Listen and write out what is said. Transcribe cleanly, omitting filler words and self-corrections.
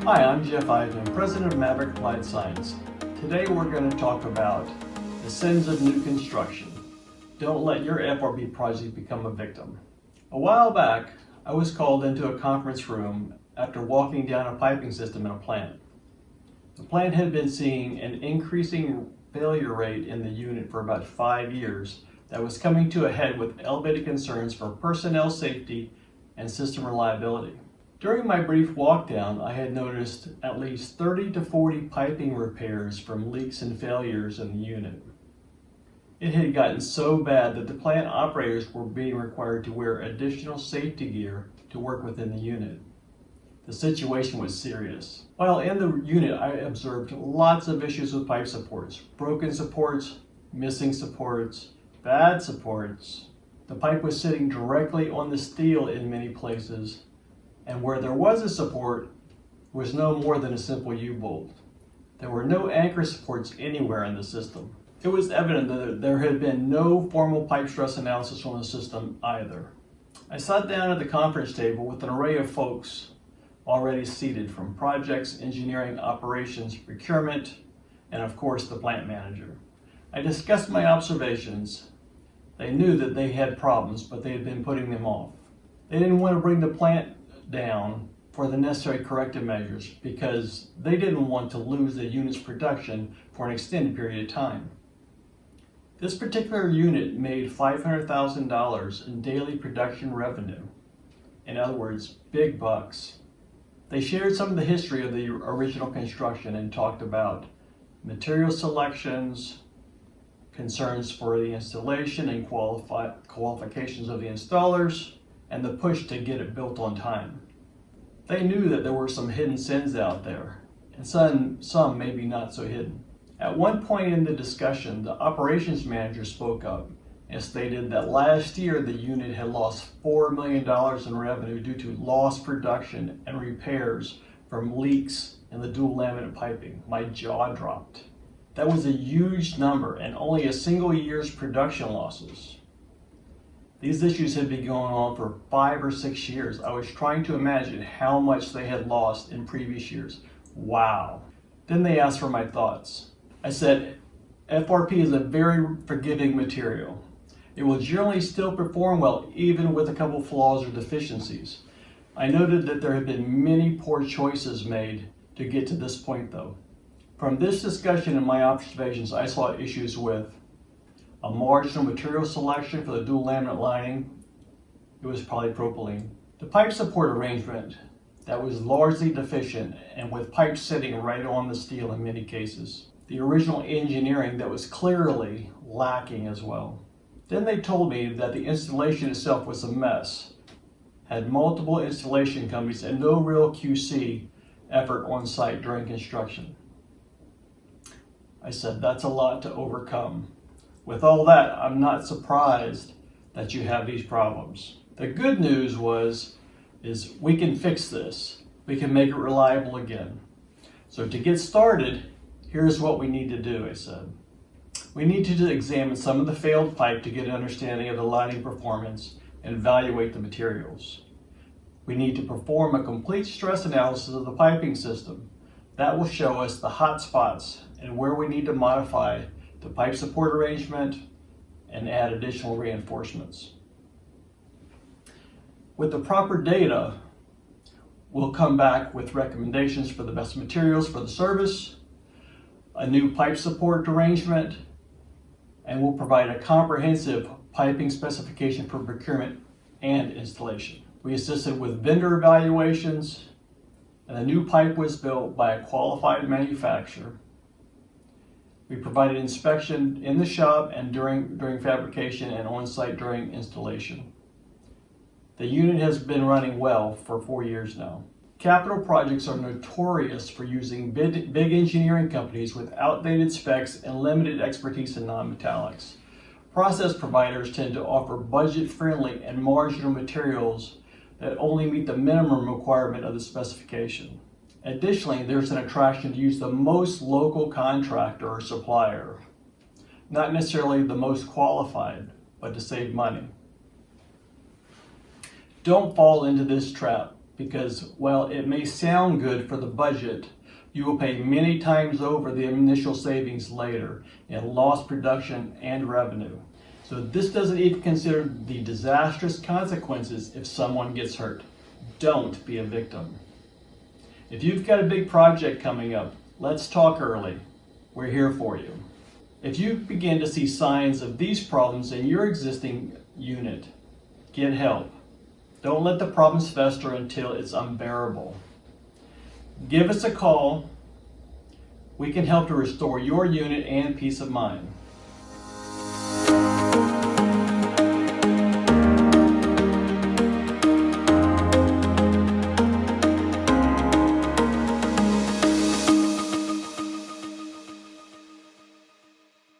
Hi, I'm Jeff Eidman, President of Maverick Applied Science. Today we're going to talk about the sins of new construction. Don't let your FRP project become a victim. A while back, I was called into a conference room after walking down a piping system in a plant. The plant had been seeing an increasing failure rate in the unit for about 5 years that was coming to a head with elevated concerns for personnel safety and system reliability. During my brief walk down, I had noticed at least 30 to 40 piping repairs from leaks and failures in the unit. It had gotten so bad that the plant operators were being required to wear additional safety gear to work within the unit. The situation was serious. While in the unit, I observed lots of issues with pipe supports, broken supports, missing supports, bad supports. The pipe was sitting directly on the steel in many places, and where there was a support was no more than a simple U-bolt. There were no anchor supports anywhere in the system. It was evident that there had been no formal pipe stress analysis on the system either. I sat down at the conference table with an array of folks already seated, from projects, engineering, operations, procurement, and of course the plant manager. I discussed my observations. They knew that they had problems, but they had been putting them off. They didn't want to bring the plant down for the necessary corrective measures because they didn't want to lose the unit's production for an extended period of time. This particular unit made $500,000 in daily production revenue. In other words, big bucks. They shared some of the history of the original construction and talked about material selections, concerns for the installation and qualifications of the installers, and the push to get it built on time. They knew that there were some hidden sins out there, and some maybe not so hidden. At one point in the discussion, the operations manager spoke up and stated that last year the unit had lost $4 million in revenue due to lost production and repairs from leaks in the dual laminate piping. My jaw dropped. That was a huge number and only a single year's production losses. These issues had been going on for 5 or 6 years. I was trying to imagine how much they had lost in previous years. Wow. Then they asked for my thoughts. I said, FRP is a very forgiving material. It will generally still perform well, even with a couple flaws or deficiencies. I noted that there had been many poor choices made to get to this point though. From this discussion and my observations, I saw issues with a marginal material selection for the dual laminate lining. It was polypropylene. The pipe support arrangement that was largely deficient and with pipes sitting right on the steel in many cases. The original engineering that was clearly lacking as well. Then they told me that the installation itself was a mess, had multiple installation companies and no real QC effort on site during construction. I said, that's a lot to overcome. With all that, I'm not surprised that you have these problems. The good news is we can fix this. We can make it reliable again. So to get started, here's what we need to do, I said. We need to examine some of the failed pipe to get an understanding of the lining performance and evaluate the materials. We need to perform a complete stress analysis of the piping system. That will show us the hot spots and where we need to modify the pipe support arrangement and add additional reinforcements. With the proper data, we'll come back with recommendations for the best materials for the service, a new pipe support arrangement, and we'll provide a comprehensive piping specification for procurement and installation. We assisted with vendor evaluations, and the new pipe was built by a qualified manufacturer. We provided inspection in the shop and during fabrication and on-site during installation. The unit has been running well for 4 years now. Capital projects are notorious for using big engineering companies with outdated specs and limited expertise in non-metallics. Process providers tend to offer budget-friendly and marginal materials that only meet the minimum requirement of the specification. Additionally, there's an attraction to use the most local contractor or supplier, not necessarily the most qualified, but to save money. Don't fall into this trap. because while it may sound good for the budget, you will pay many times over the initial savings later in lost production and revenue. So this doesn't even consider the disastrous consequences if someone gets hurt. Don't be a victim. If you've got a big project coming up, let's talk early. We're here for you. If you begin to see signs of these problems in your existing unit, get help. Don't let the problems fester until it's unbearable. Give us a call. We can help to restore your unit and peace of mind.